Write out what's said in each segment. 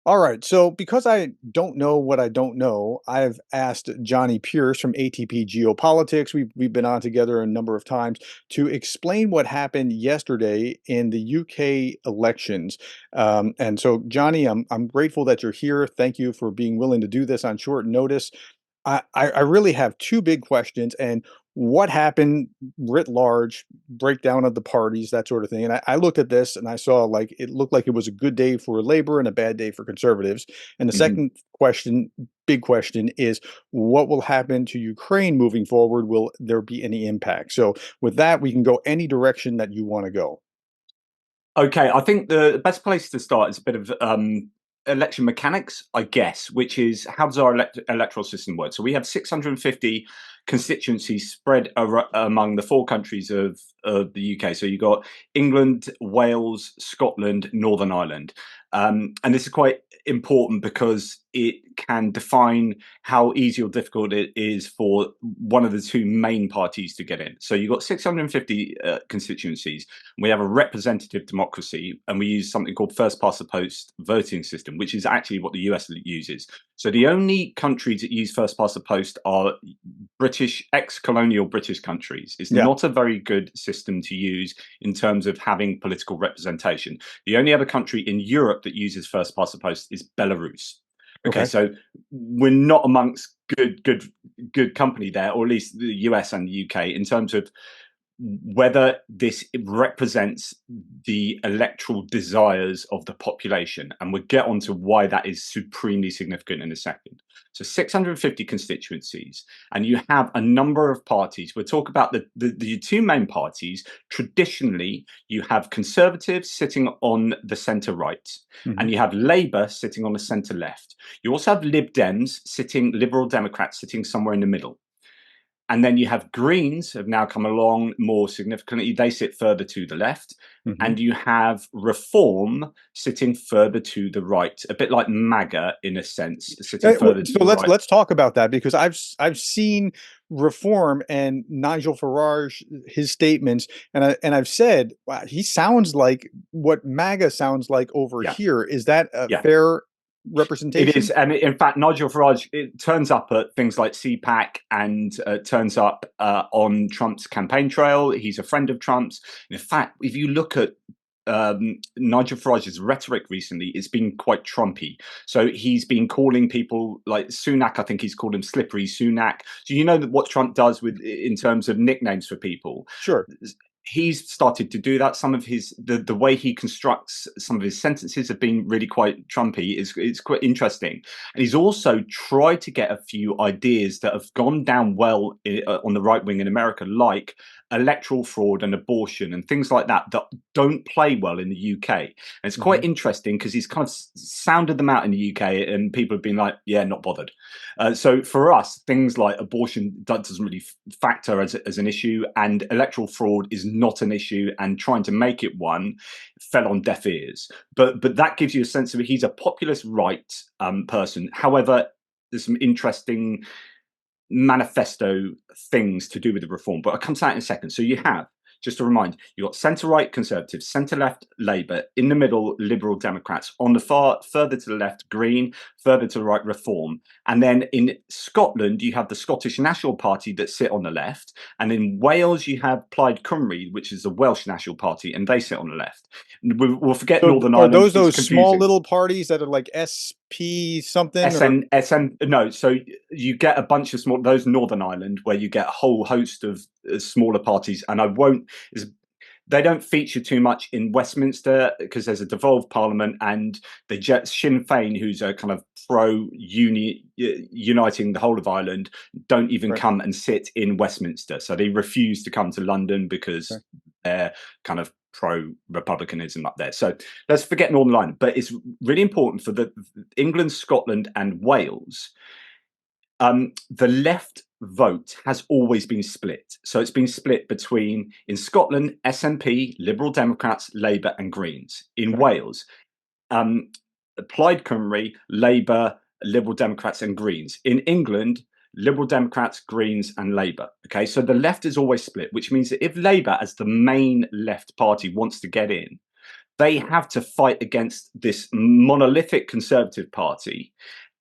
All right. So, because I don't know what I don't know, I've asked Johnny Pearce from ATP Geopolitics. We've been on together a number of times to explain what happened yesterday in the UK elections. And so, Johnny, I'm grateful that you're here. Thank you for being willing to do this on short notice. I really have two big questions, and what happened writ large, breakdown of the parties, that sort of thing. And I looked at this and I saw like it looked like it was a good day for Labor and a bad day for conservatives. And the Mhm. second question, big question, is what will happen to Ukraine moving forward? Will there be any impact? So with that, we can go any direction that you want to go. Okay, I think the best place to start is a bit of election mechanics, I guess, which is how does our electoral system work? So we have 650 constituencies spread among the four countries of the UK. So you've got England, Wales, Scotland, Northern Ireland. And this is quite important because it can define how easy or difficult it is for one of the two main parties to get in. So you've got 650 constituencies. We have a representative democracy, and we use something called first past the post voting system, which is actually what the US uses. So the only countries that use first past the post are British, ex-colonial British countries. It's Yeah. not a very good system to use in terms of having political representation. The only other country in Europe that uses first past the post is Belarus. Okay, Okay. so we're not amongst good company there, or at least the US and the UK, in terms of whether this represents the electoral desires of the population. And we'll get on to why that is supremely significant in a second. So 650 constituencies, and you have a number of parties. We'll talk about the two main parties. Traditionally, you have Conservatives sitting on the centre right, Hmm. and you have Labour sitting on the centre left. You also have Lib Dems sitting, Liberal Democrats sitting somewhere in the middle. And then you have Greens have now come along more significantly. They sit further to the left. Hmm. And you have Reform sitting further to the right, a bit like MAGA in a sense, sitting further to So the right. let's talk about that because I've seen Reform and Nigel Farage his statements, and I've said, wow, he sounds like what MAGA sounds like over Yeah, here. Is that a yeah. fair It is, representation? and in fact, Nigel Farage it turns up at things like CPAC and turns up on Trump's campaign trail. He's a friend of Trump's. In fact, if you look at Nigel Farage's rhetoric recently, it's been quite Trumpy. So he's been calling people like Sunak. I think he's called him Slippery Sunak. So you know what Trump does with in terms of nicknames for people. Sure. He's started to do that. Some of his the way he constructs some of his sentences have been really quite Trumpy. It's quite interesting, and he's also tried to get a few ideas that have gone down well on the right wing in America, like electoral fraud and abortion and things like that that don't play well in the UK. And it's Hmm. quite interesting because he's kind of sounded them out in the UK, and people have been like, "Yeah, not bothered." So for us, things like abortion doesn't really factor as an issue, and electoral fraud is not an issue. And trying to make it one fell on deaf ears. But that gives you a sense of he's a populist right person. However, there's some interesting manifesto things to do with the reform, but I'll come to that in a second. So you have, just to remind, you've got centre-right Conservatives, centre-left Labour, in the middle Liberal Democrats, on the far further to the left Green, further to the right Reform. And then in Scotland, you have the Scottish National Party that sit on the left. And in Wales, you have Plaid Cymru, which is the Welsh National Party, and they sit on the left. We'll forget So Northern are Ireland, those it's small confusing. little parties that are like SP something or SN, no. So you get a bunch of small, those Northern Ireland, where you get a whole host of smaller parties, and I won't. They don't feature too much in Westminster because there's a devolved parliament, and the Sinn Féin, who's a kind of uniting the whole of Ireland, don't even right? come and sit in Westminster. So they refuse to come to London because Okay. they're kind of pro republicanism up there. So let's forget Northern Ireland, but it's really important for the England, Scotland, and Wales. The left vote has always been split. So it's been split between, in Scotland, SNP, Liberal Democrats, Labour, and Greens. In Okay. Wales, um, Plaid Cymru, Labour, Liberal Democrats, and Greens. In England, Liberal Democrats, Greens, and Labour. Okay, so the left is always split, which means that if Labour, as the main left party, wants to get in, they have to fight against this monolithic Conservative Party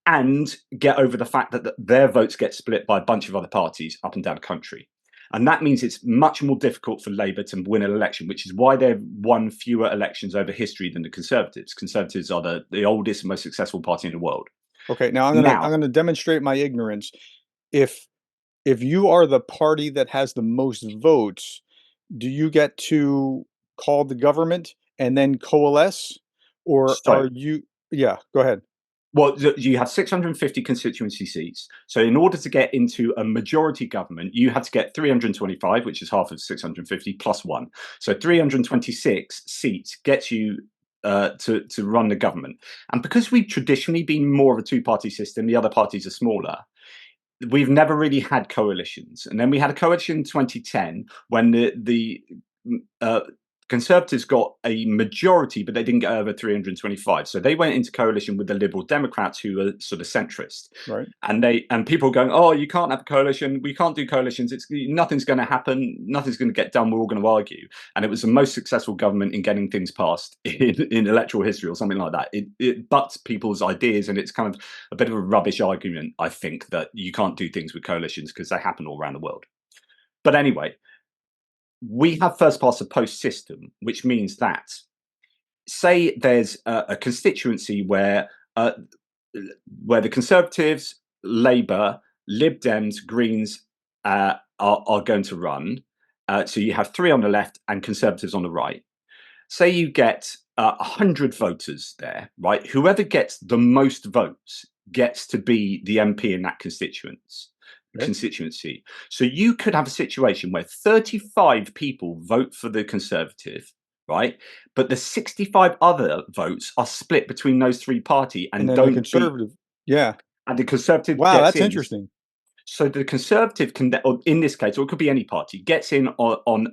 and get over the fact that their votes get split by a bunch of other parties up and down the country. And that means it's much more difficult for Labour to win an election, which is why they've won fewer elections over history than the Conservatives. Conservatives are the oldest and most successful party in the world. Okay, now I'm Now, gonna demonstrate my ignorance. If if you are the party that has the most votes, do you get to call the government and then coalesce? Or so are you yeah, go ahead. well, you have 650 constituency seats. So, in order to get into a majority government, you had to get 325, which is half of 650 plus one. So, 326 seats gets you to run the government. And because we've traditionally been more of a two-party system, the other parties are smaller. We've never really had coalitions. And then we had a coalition in 2010 when the uh, Conservatives got a majority, but they didn't get over 325. So they went into coalition with the Liberal Democrats, who are sort of centrist. Right. And people were going, oh, you can't have a coalition. We can't do coalitions. It's nothing's going to happen. Nothing's going to get done. We're all going to argue. And it was the most successful government in getting things passed in electoral history or something like that. It butts people's ideas, and it's kind of a bit of a rubbish argument, I think, that you can't do things with coalitions because they happen all around the world. But anyway, we have first past the post system, which means that, say there's a constituency where the Conservatives, Labour, Lib Dems, Greens are going to run. So you have three on the left and Conservatives on the right. Say you get 100 voters there, right? Whoever gets the most votes gets to be the MP in that Okay. constituency. So you could have a situation where 35 people vote for the Conservative, right? But the 65 other votes are split between those three parties And and then the don't beat, conservative yeah. and the Conservative Wow, gets that's in. interesting. So the Conservative can, or in this case, or it could be any party, gets in on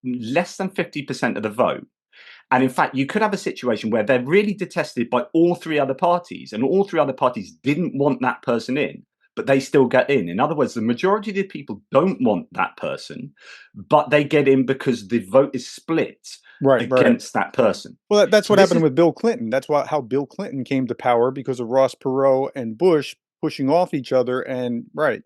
less than 50% of the vote. And in fact, you could have a situation where they're really detested by all three other parties, and all three other parties didn't want that person in, but they still get in. In other words, the majority of the people don't want that person, but they get in because the vote is split Right, right. against that person. Well, that's So what this happened is with Bill Clinton. That's how Bill Clinton came to power because of Ross Perot and Bush pushing off each other and right.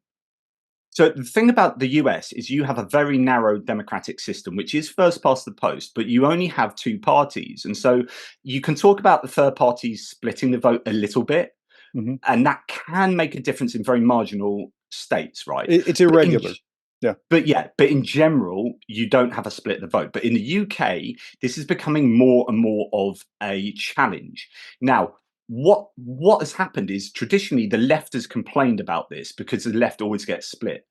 So the thing about the US is you have a very narrow democratic system, which is first past the post, but you only have two parties. And so you can talk about the third parties splitting the vote a little bit, Mhm. and that can make a difference in very marginal states, right? It's But in irregular. Yeah. but in general, you don't have a split the vote. But in the UK, this is becoming more and more of a challenge. Now, what has happened is traditionally the left has complained about this because the left always gets split.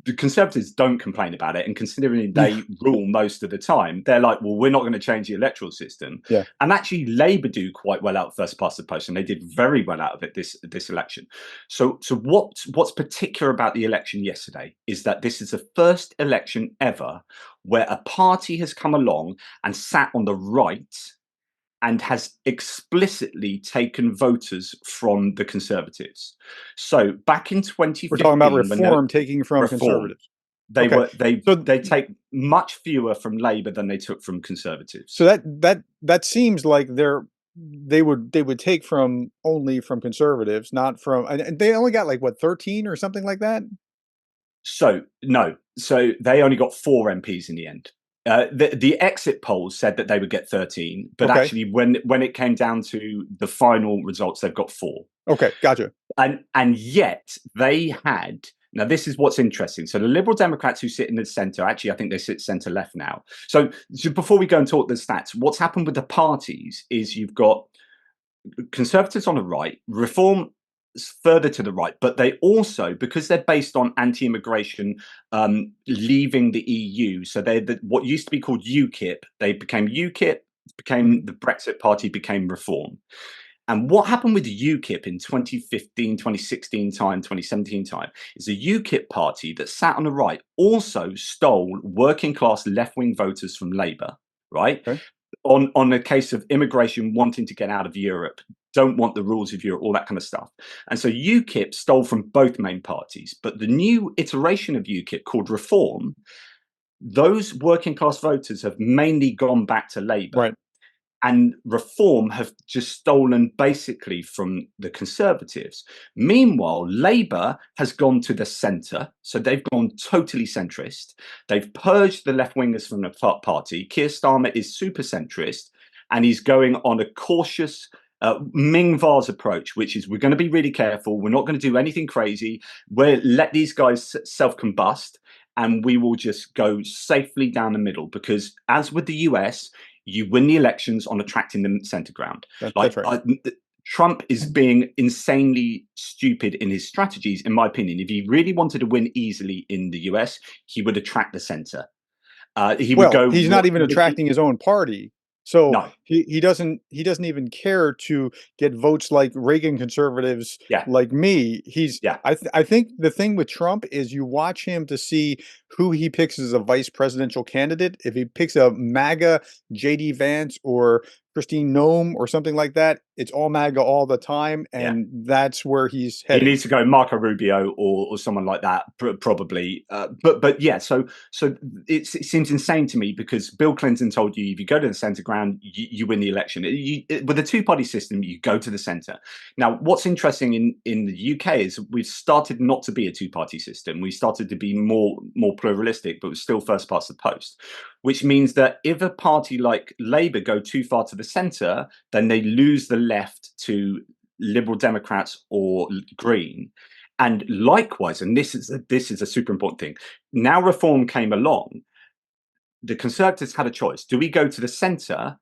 The Conservatives don't complain about it, and considering Yeah. they rule most of the time, they're like, "Well, we're not going to change the electoral system." Yeah. And actually, Labour do quite well out first past the post, and they did very well out of it this election. So what's particular about the election yesterday is that this is the first election ever where a party has come along and sat on the right and has explicitly taken voters from the Conservatives. So back in We're talking about 2015, when the reform taking from reform, conservatives. Okay. So they take much fewer from Labour than they took from so Conservatives. that seems like they would take from only from conservatives, not from and they only got like what 13 or something like that? So no, so they only got four MPs in the end. The exit polls said that they would get 13, but Okay. actually, when it came down to the final results, they've got four. Okay, gotcha. And yet they had, now this is what's interesting. So the Liberal Democrats who sit in the centre, actually I think they sit centre left now. So before we go and talk the stats, what's happened with the parties is you've got Conservatives on the right, Reform further to the right, but they also, because they're based on anti-immigration, leaving the EU, so they're what used to be called UKIP, they became UKIP, Mhm. became the Brexit Party, became Reform. And what happened with UKIP in 2015, 2016 time, 2017 time, is a UKIP party that sat on the right also stole working class left wing voters from Labour, right? Okay. On the case of immigration wanting to get out of Europe, don't want the rules of Europe, all that kind of stuff. And so UKIP stole from both main parties, but the new iteration of UKIP called Reform those working class voters have mainly gone back to Labour, Right. and Reform have just stolen basically from the Conservatives. Meanwhile, Labour has gone to the centre, so they've gone totally centrist. They've purged the left wingers from the party. Keir Starmer is super centrist, and he's going on a cautious Ming Vase approach, which is we're going to be really careful. We're not going to do anything crazy. We'll let these guys self combust, and we will just go safely down the middle. Because as with the US, you win the elections on attracting the centre ground. That's Like right. Trump is being insanely stupid in his strategies, in my opinion. If he really wanted to win easily in the US, he would attract the centre. He would Well, go he's not what even attracting his own party. So no, he doesn't even care to get votes like Reagan conservatives yeah, like me. He's yeah. I think the thing with Trump is you watch him to see who he picks as a vice presidential candidate. If he picks a MAGA JD Vance or Christine Nome or something like that, it's all MAGA all the time, Yeah. and that's where he's He heading. needs to go Marco Rubio or someone like that, probably. But yeah, so it seems insane to me because Bill Clinton told you if you go to the centre ground, you win the election. With a two-party system, you go to the centre. Now, what's interesting in the UK is we've started not to be a two-party system. We started to be more pluralistic, but we're still first past the post, which means that if a party like Labour go too far to the centre, then they lose the left to Liberal Democrats or Green. And likewise, and this is a super important thing. Now Reform came along, the Conservatives had a choice. Do we go to the centre,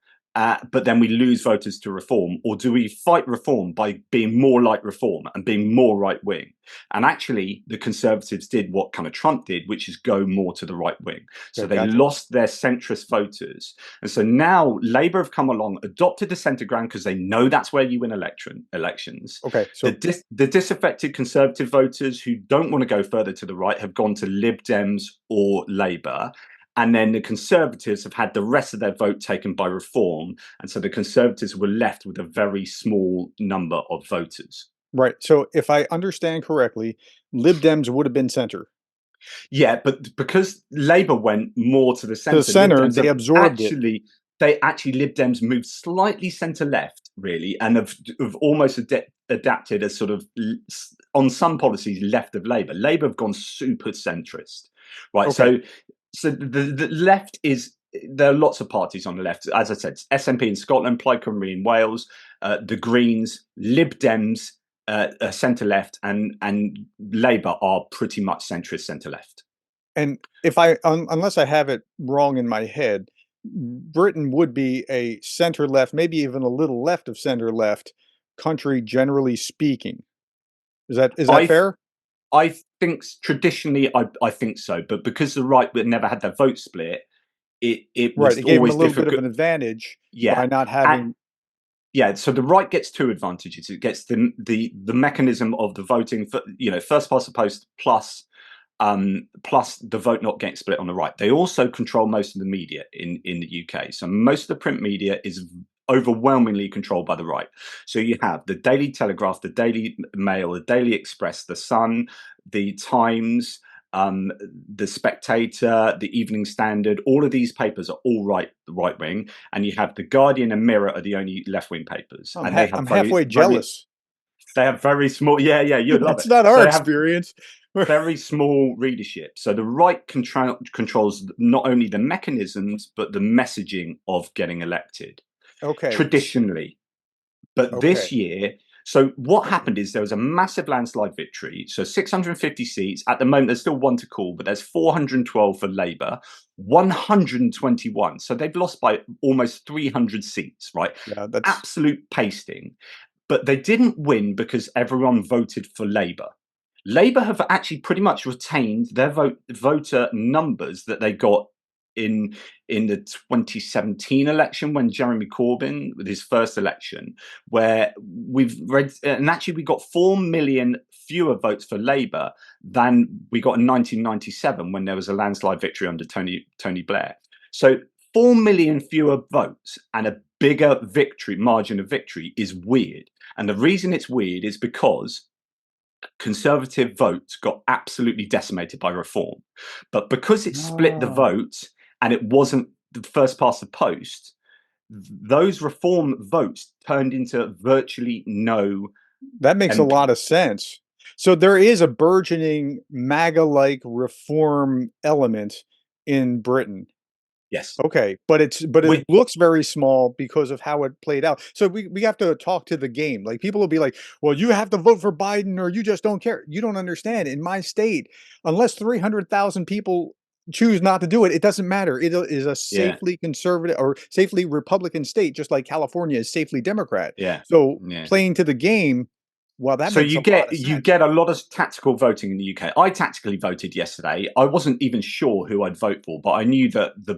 but then we lose voters to Reform, or do we fight Reform by being more like Reform and being more right wing? And actually, the Conservatives did what kind of Trump did, which is go more to the right wing. So Okay, they gotcha. lost their centrist voters. And so now Labour have come along, adopted the centre ground because they know that's where you win elections. Okay, The, so the disaffected Conservative voters who don't want to go further to the right have gone to Lib Dems or Labour. And then the Conservatives have had the rest of their vote taken by Reform. And so the Conservatives were left with a very small number of voters. right. So if I understand correctly, Lib Dems would have been center. Yeah, but because Labour went more to the To the centre, Lib center, Dems they have absorbed it. actually Lib Dems moved slightly centre left, really, and have almost adapted as sort of on some policies left of Labour. Labour have gone super centrist, right? Okay. So the left is there are lots of parties on the left. As I said, SNP in Scotland, Plaid Cymru in Wales, the Greens, Lib Dems, centre left, and Labour are pretty much centrist centre left. And if unless I have it wrong in my head, Britain would be a center left, maybe even a little left of center left country, generally speaking. Is that I fair? I think traditionally I think so, but because the right never had their vote split, it Right. was It gave them a always little bit of difficult. an advantage by Yeah, not and having. yeah. So the right gets two advantages. It gets the mechanism of the voting for first past the post plus the vote not getting split on the right. They also control most of the media in the UK. So most of the print media is overwhelmingly controlled by the right. So you have the Daily Telegraph, the Daily Mail, the Daily Express, the Sun, the Times, the Spectator, the Evening Standard. All of these papers are all right wing, and you have the Guardian and Mirror are the only left wing papers, and they I'm have halfway very jealous. they have very small. Yeah, yeah, you'd love That's it. not So our they have experience. very small readership. So the right controls not only the mechanisms, but the messaging of getting elected Okay. traditionally. But this Okay. year, so what happened is there was a massive landslide victory. So 650 seats. At the moment, there's still one to call, but there's 412 for Labour, 121. So they've lost by almost 300 seats, right? Yeah, that's Absolute pasting. But they didn't win because everyone voted for Labour. Labour have actually pretty much retained their voter numbers that they got in the 2017 election when Jeremy Corbyn with his first election, where we've read and actually we got 4 million fewer votes for Labour than we got in 1997 when there was a landslide victory under Tony Blair. So 4 million fewer votes and a bigger victory margin of victory is weird. And the reason it's weird is because Conservative votes got absolutely decimated by reform. But because it split the Ah, vote and it wasn't the first past the post, those reform votes turned into virtually no that makes a MP. lot of sense. So there is a burgeoning MAGA-like reform element in Britain. Yes. Okay, but it Which, looks very small because of how it played out. So we have to talk to the game. Like people will be like, "Well, you have to vote for Biden or you just don't care." You don't understand. In my state, unless 300,000 people choose not to do it, it doesn't matter. It is a yeah, safely conservative or safely Republican state, just like California is safely Democrat. yeah, So yeah. playing to the game, well, that So makes you a lot get of you sense. get a lot of tactical voting in the UK. I tactically voted yesterday. I wasn't even sure who I'd vote for, but I knew that the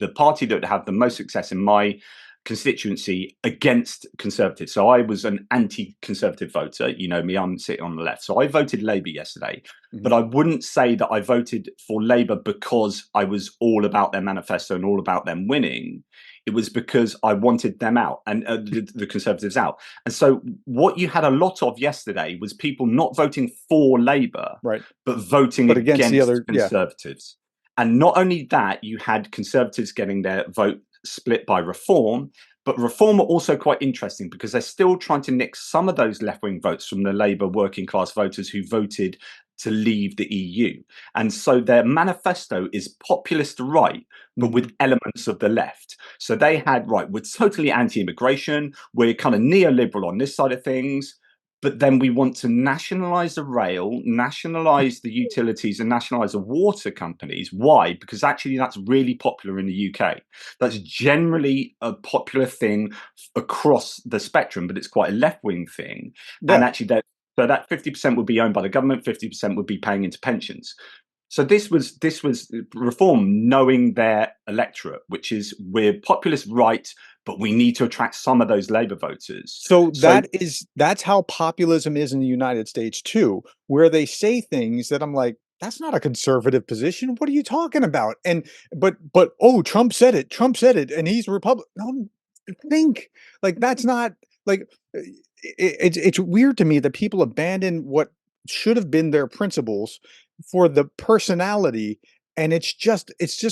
party that would have the most success in my constituency against Conservatives. So I was an anti-Conservative voter. You know me, I'm sitting on the left. So I voted Labour yesterday, but Mhm. I wouldn't say that I voted for Labour because I was all about their manifesto and all about them winning. It was because I wanted them out and the Conservatives out. And so, what you had a lot of yesterday was people not voting for Labour, Right. but voting But against the against other, yeah. Conservatives. And not only that, you had Conservatives getting their vote split by Reform, but Reform are also quite interesting because they're still trying to nick some of those left wing votes from the Labour working class voters who voted to leave the EU. And so their manifesto is populist right, but Mhm. with elements of the left. So they had, right, we're totally anti immigration, we're kind of neoliberal on this side of things, but then we want to nationalize the rail, nationalize the utilities, and nationalize the water companies. Why? Because actually that's really popular in the UK. That's generally a popular thing across the spectrum, but it's quite a left wing thing. And Yeah. actually, so that 50% would be owned by the government, 50% would be paying into pensions. So this was reform knowing their electorate, which is we're populist right, but we need to attract some of those Labour voters. So So that's how populism is in the United States too, where they say things that I'm like, that's not a conservative position. What are you talking about? And but oh, Trump said it. Trump said it, and he's Republican. No, think like that's not like it's weird to me that people abandon what should have been their principles for the personality, and it's just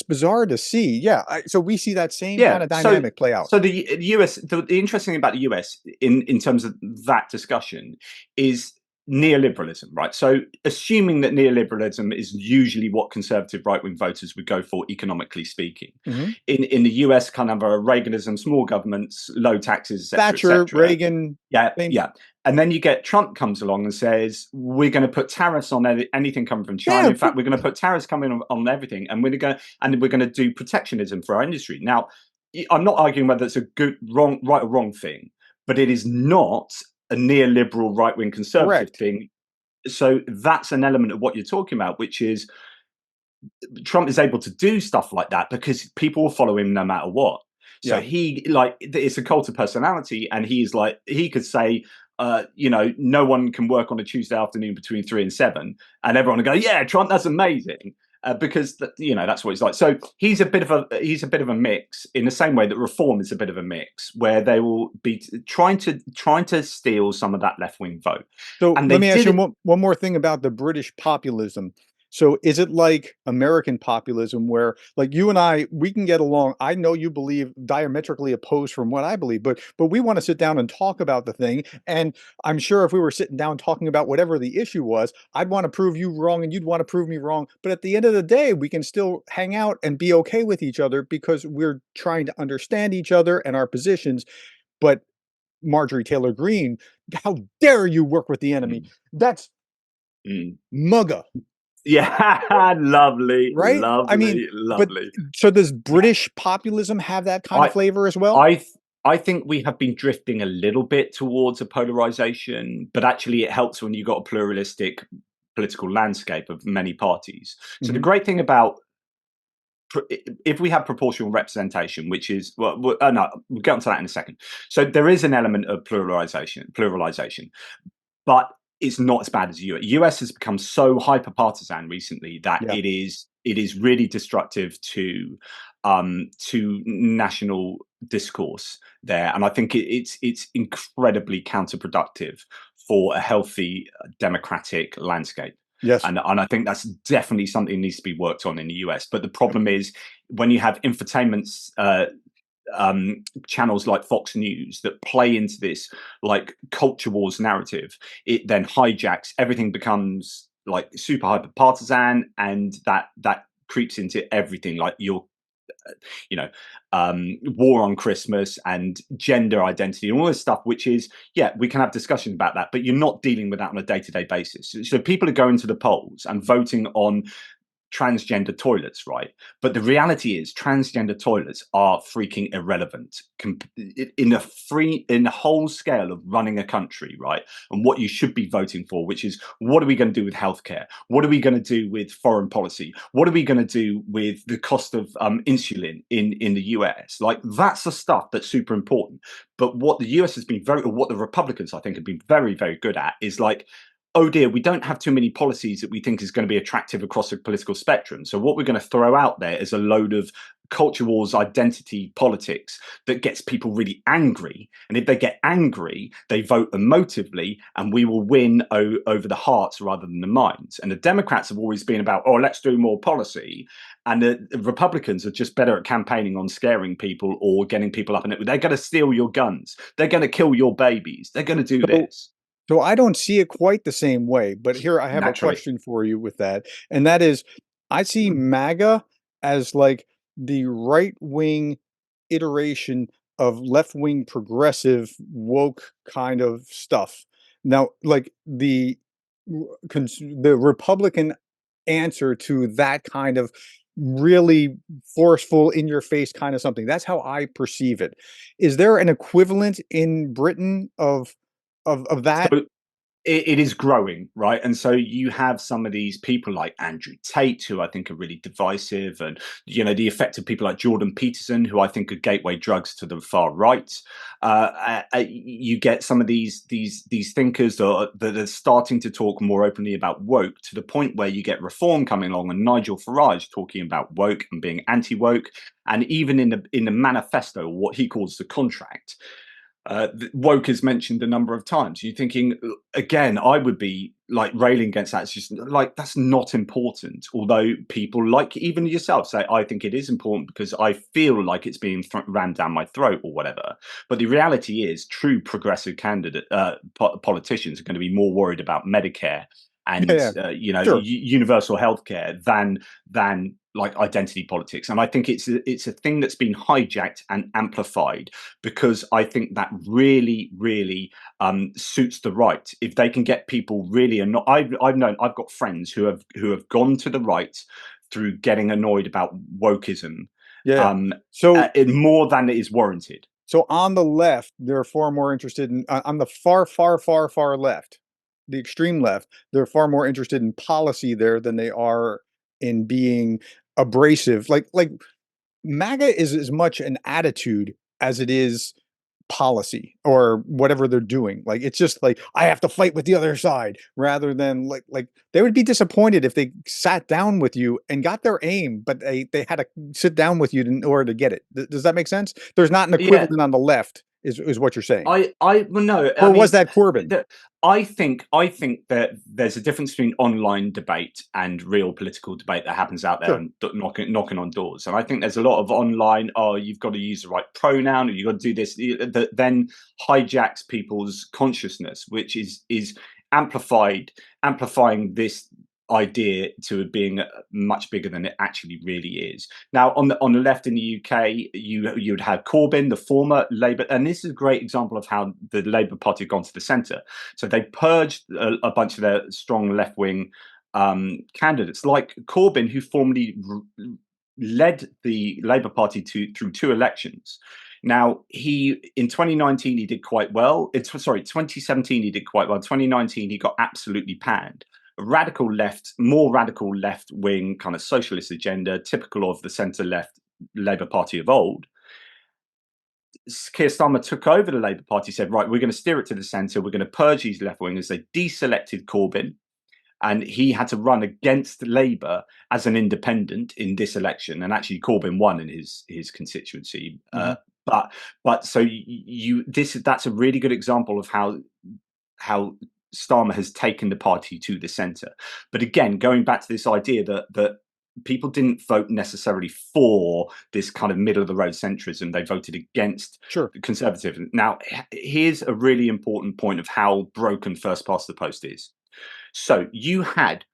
bizarre to see. Yeah, so we see that same yeah, kind of so dynamic play out. so the US, the interesting thing about the US in terms of that discussion is neoliberalism, right? So assuming that neoliberalism is usually what conservative right wing voters would go for, economically speaking, Mhm. in the US, kind of a Reaganism, small governments, low taxes, etc., Thatcher, etc. Reagan, Yeah, same. yeah. And then you get Trump comes along and says, we're going to put tariffs on anything coming from China. Yeah, In fact, we're going to put tariffs coming on everything, and we're going to do protectionism for our industry. Now, I'm not arguing whether it's a good, wrong, right or wrong thing, but it is not a neoliberal right wing conservative correct. thing. So that's an element of what you're talking about, which is Trump is able to do stuff like that because people will follow him no matter what. So Yeah. he like it's a cult of personality, and he's like he could say, no one can work on a Tuesday afternoon between 3 and 7, and everyone will go, yeah, Trump, that's amazing. Because that's what he's like. So he's a bit of a mix in the same way that Reform is a bit of a mix, where they will be trying to steal some of that left wing vote, So and let they me ask did you it. one more thing about the British populism. So is it like American populism where like you and I, we can get along. I know you believe diametrically opposed from what I believe, but we want to sit down and talk about the thing. And I'm sure if we were sitting down talking about whatever the issue was, I'd want to prove you wrong and you'd want to prove me wrong. But at the end of the day, we can still hang out and be okay with each other because we're trying to understand each other and our positions. But Marjorie Taylor Greene, how dare you work with the enemy? Mm, That's mm. MAGA, Yeah, lovely, right? I mean, lovely, but lovely. so does Yeah, British populism have that kind of I, flavor as well? I, I think we have been drifting a little bit towards a polarization, but actually, it helps when you've got a pluralistic political landscape of many parties. So the Mhm. great thing about if we have proportional representation, which is no, we'll get onto that in a second. So there is an element of pluralization, but it's not as bad as the US. US has become so hyper partisan recently that Yeah. it is really destructive to to national discourse there, and I think it's incredibly counterproductive for a healthy democratic landscape. Yes. And I think that's definitely something that needs to be worked on in the US. But the problem is when you have infotainment channels like Fox News that play into this like culture wars narrative, it then hijacks everything, becomes like super hyper partisan, and that creeps into everything, like your you know war on Christmas and gender identity and all this stuff, which is, yeah, we can have discussions about that, but you're not dealing with that on a day-to-day basis. So people are going to the polls and voting on transgender toilets, right? But the reality is transgender toilets are freaking irrelevant in the whole scale of running a country, right? And what you should be voting for, which is, what are we going to do with healthcare? What are we going to do with foreign policy? What are we going to do with the cost of insulin in the US? Like, that's the stuff that's super important. But what the US has been or what the Republicans, I think, have been very, very good at is like, oh dear, we don't have too many policies that we think is going to be attractive across the political spectrum. So what we're going to throw out there is a load of culture wars, identity politics that gets people really angry. And if they get angry, they vote emotively, and we will win over the hearts rather than the minds. And the Democrats have always been about, oh, let's do more policy. And the Republicans are just better at campaigning on scaring people or getting people up. And they're going to steal your guns. They're going to kill your babies. They're going to do So this. so I don't see it quite the same way, but here I have a Naturally. question for you with that, and that is, I see MAGA as like the right-wing iteration of left-wing progressive woke kind of stuff. Now, like the Republican answer to that kind of really forceful, in your face kind of something. That's how I perceive it. Is there an equivalent in Britain of that? So it is growing, right? And so you have some of these people like Andrew Tate, who I think are really divisive, and the effect of people like Jordan Peterson, who I think are gateway drugs to the far right. You get some of these thinkers that are starting to talk more openly about woke, to the point where you get Reform coming along and Nigel Farage talking about woke and being anti-woke, and even in the manifesto, what he calls the contract. Woke is mentioned a number of times. You're thinking, again, I would be like railing against that. It's just like, that's not important. Although people like even yourself say, I think it is important because I feel like it's being rammed down my throat or whatever. But the reality is, true progressive politicians are going to be more worried about Medicare Yeah, and yeah, sure. universal healthcare than like identity politics. And I think it's a thing that's been hijacked and amplified, because I think that really, really suits the right. If they can get people really annoyed, I've got friends who have gone to the right through getting annoyed about wokeism, Yeah. So more than it is warranted. so on the left, they're far more interested in on the far, far, far, far left, the extreme left, they're far more interested in policy there than they are in being abrasive. Like MAGA is as much an attitude as it is policy or whatever they're doing. Like, it's just like, I have to fight with the other side, rather than like they would be disappointed if they sat down with you and got their aim, but they had to sit down with you in order to get it. Does that make sense? There's not an Yeah, equivalent on the left, is what you're saying. well, no, I Or was mean, that Corbyn? I think that there's a difference between online debate and real political debate that happens out there Sure. and knocking on doors. And I think there's a lot of online, oh, you've got to use the right pronoun, or you've got to do this, that then hijacks people's consciousness, which is amplifying this idea to being much bigger than it actually really is. Now, on the left in the UK, you would have Corbyn, the former Labour, and this is a great example of how the Labour Party have gone to the centre. So they purged a bunch of their strong left wing candidates, like Corbyn, who formerly led the Labour Party through two elections. Now, in 2019 he did quite well. 2017 he did quite well. 2019 he got absolutely panned. More radical left wing kind of socialist agenda, typical of the centre left Labour Party of old. Keir Starmer took over the Labour Party, said, right, we're going to steer it to the centre, we're going to purge these left wingers. They deselected Corbyn, and he had to run against Labour as an independent in this election, and actually Corbyn won in his constituency. Hmm. But so that's a really good example of how Starmer has taken the party to the centre. But again, going back to this idea that people didn't vote necessarily for this kind of middle of the road centrism, they voted against Sure. conservative. Now, here's a really important point of how broken first past the post is. So you had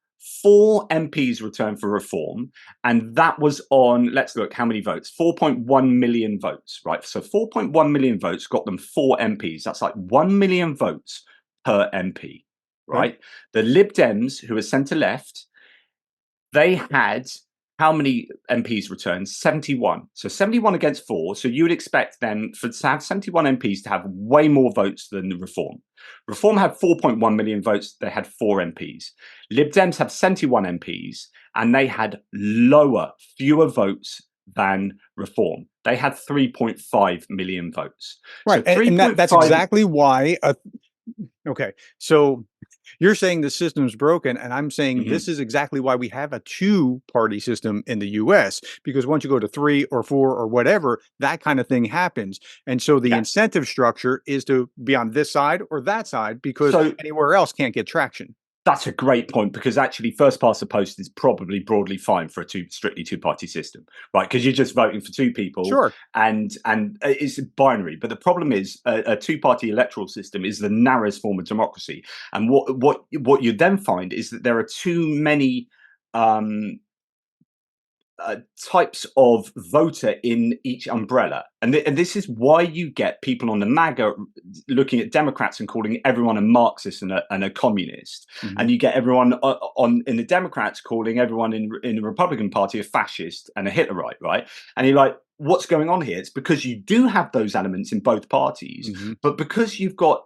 4 MPs return for reform, and that was on, let's look, how many votes? 4.1 million votes, right? So 4.1 million votes got them 4 MPs. That's like 1 million votes per MP, Okay. right? The Lib Dems, who are centre left, they had how many MPs returned? 71. So 71 against 4. So you would expect them to have 71 MPs to have way more votes than the Reform. Reform had 4.1 million votes. They had 4 MPs. Lib Dems have 71 MPs and they had fewer votes than Reform. They had 3.5 million votes. Right. So And that's 3.5. exactly why. Okay. So you're saying the system's broken, and I'm saying Mhm. this is exactly why we have a two-party system in the US, because once you go to 3 or 4 or whatever, that kind of thing happens. And so the Yeah. incentive structure is to be on this side or that side because So anywhere else can't get traction. that's a great point, because actually first past the post is probably broadly fine for a strictly two-party system, right? Because you're just voting for two people, Sure. and it's binary. But the problem is a two-party electoral system is the narrowest form of democracy, and what you then find is that there are too many um, types of voter in each umbrella. And this is why you get people on the MAGA looking at Democrats and calling everyone a Marxist and a communist. Hmm. And you get everyone in the Democrats calling everyone in the Republican Party a fascist and a Hitlerite, right? And you're like, what's going on here? It's because you do have those elements in both parties, Hmm. but because you've got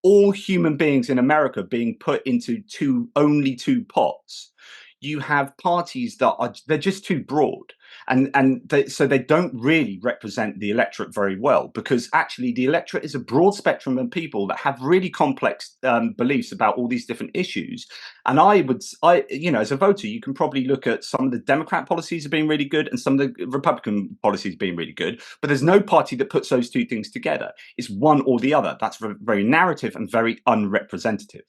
all human beings in America being put into only two pots, you have parties they're just too broad, so they don't really represent the electorate very well, because actually the electorate is a broad spectrum of people that have really complex beliefs about all these different issues. And as a voter, you can probably look at some of the Democrat policies as being really good and some of the Republican policies being really good, but there's no party that puts those two things together. It's one or the other. That's very narrative and very unrepresentative.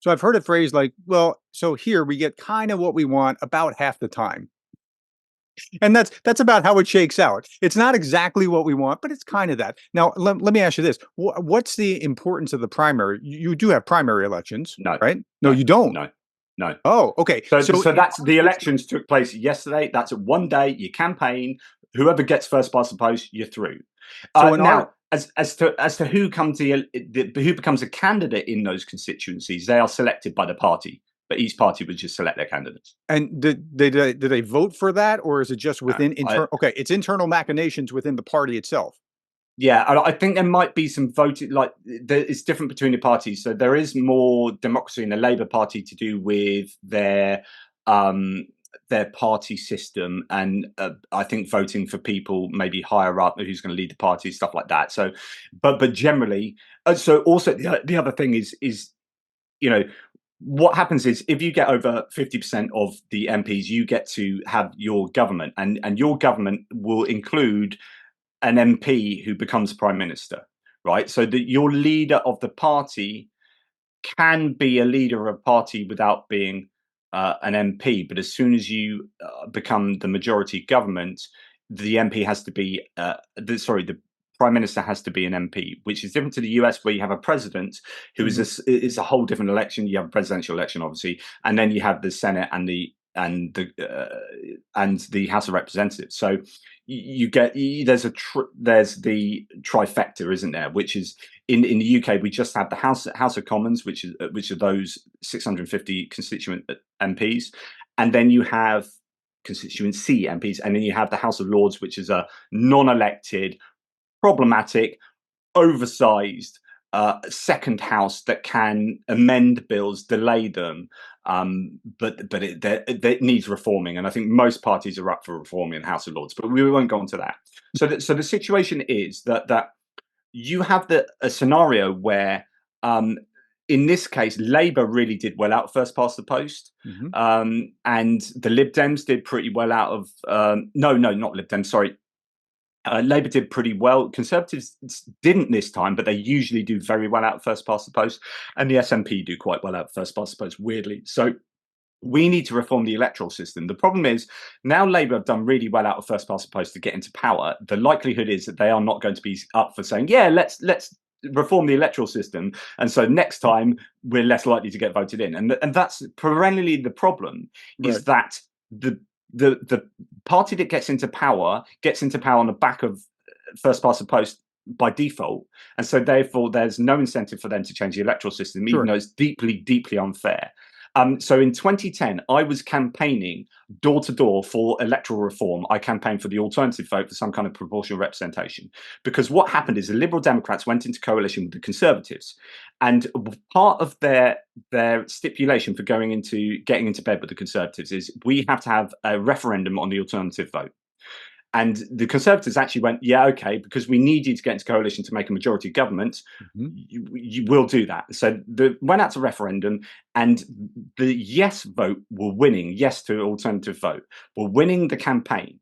So I've heard a phrase like, well, so here we get kind of what we want about half the time. And that's about how it shakes out. It's not exactly what we want, but it's kind of that. Now, let me ask you this. What's the importance of the primary? You do have primary elections, No, right? No, no, you don't. no, no. Oh, okay. So So in that's order the to achieve, elections took place yesterday. That's one day. You campaign. Whoever gets first past the post, you're through. so in order, Now, as to who comes who becomes a candidate in those constituencies, they are selected by the party. But each party would just select their candidates. and did they vote for that, or is it just No, within I internal? Okay, it's internal machinations within the party itself. Yeah, I think there might be some voting. Like, it's different between the parties. So there is more democracy in the Labour Party to do with um, their party system, and I think voting for people maybe higher up who's going to lead the party, stuff like that. So, but generally, so also the other thing is you know what happens is, if you get over 50% of the MPs, you get to have your government, and your government will include an MP who becomes prime minister, right? So that your leader of the party can be a leader of a party without being an MP, but as soon as you become the majority government, the MP has to be the prime minister has to be an MP, which is different to the US, where you have a president who Mhm. is a whole different election. You have a presidential election, obviously, and then you have the Senate and the House of Representatives. So you get there's the trifecta, isn't there? Which is in the UK, we just have the House of Commons, which are those 650 constituent MPs, and then you have constituency MPs, and then you have the House of Lords, which is a non-elected, problematic, oversized second house that can amend bills, delay them, but it needs reforming. And I think most parties are up for reforming the House of Lords, but we won't go into that. So the situation is that you have a scenario where in this case, Labour really did well out of first past the post, Hmm. and the Lib Dems did pretty well out of no, not Lib Dems. Sorry, Labour did pretty well. Conservatives didn't this time, but they usually do very well out of first past the post, and the SNP do quite well out of first past the post. Weirdly, so we need to reform the electoral system. The problem is now Labour have done really well out of first past the post to get into power. The likelihood is that they are not going to be up for saying, yeah, let's reform the electoral system. And so next time we're less likely to get voted in. And that's perennially the problem, Right. is that the party that gets into power on the back of first past the post by default. And so therefore there's no incentive for them to change the electoral system, even Sure. though it's deeply, deeply unfair. So in 2010, I was campaigning door to door for electoral reform. I campaigned for the alternative vote for some kind of proportional representation, because what happened is the Liberal Democrats went into coalition with the Conservatives, and part of their stipulation for getting into bed with the Conservatives is we have to have a referendum on the alternative vote. And the Conservatives actually went, yeah, okay, because we need you to get into coalition to make a majority government. Hmm. You will do that. So went out to referendum, and the yes vote were winning, yes to alternative vote, were winning the campaign.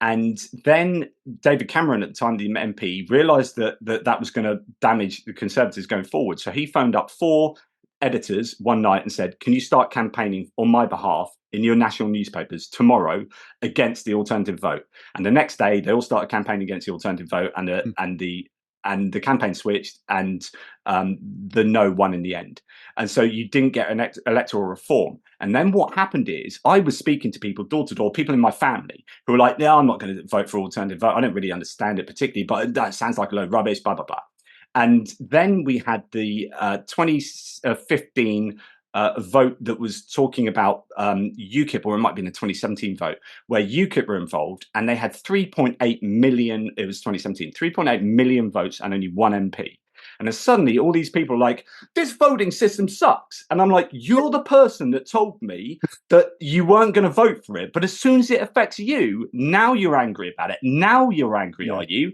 And then David Cameron, at the time, the MP, realised that was going to damage the Conservatives going forward. So he phoned up 4 editors one night and said, can you start campaigning on my behalf in your national newspapers tomorrow against the alternative vote? And the next day, they all started campaigning against the alternative vote, and the campaign switched, and the no won in the end. And so you didn't get an electoral reform. And then what happened is I was speaking to people door to door, people in my family, who were like, yeah, I'm not going to vote for alternative vote. I don't really understand it particularly, but that sounds like a load of rubbish, blah, blah, blah. And then we had the 2015 vote that was talking about UKIP, or it might have been the 2017 vote, where UKIP were involved, and they had 3.8 million, it was 2017, 3.8 million votes and only 1 MP. And then suddenly all these people are like, this voting system sucks. And I'm like, you're the person that told me that you weren't going to vote for it. But as soon as it affects you, now you're angry about it. Now you're angry, Yeah. are you?